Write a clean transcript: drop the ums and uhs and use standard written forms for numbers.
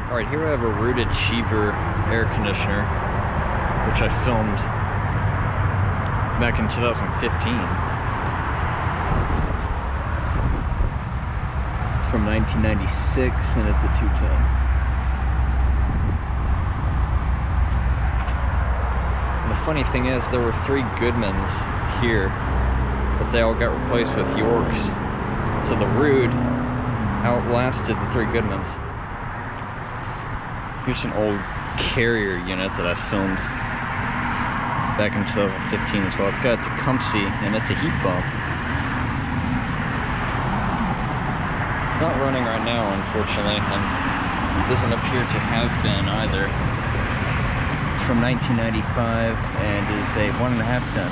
Alright, here I have a Ruud Air Conditioner, which I filmed back in 2015. It's from 1996 and it's a 210. And the funny thing is, there were 3 Goodmans here, but they all got replaced with Yorks. So the Ruud outlasted the 3 Goodmans. Here's an old carrier unit that I filmed back in 2015 as well. It's got a Tecumseh and it's a heat pump. It's not running right now, unfortunately, and it doesn't appear to have been either. It's from 1995 and is a 1.5 ton.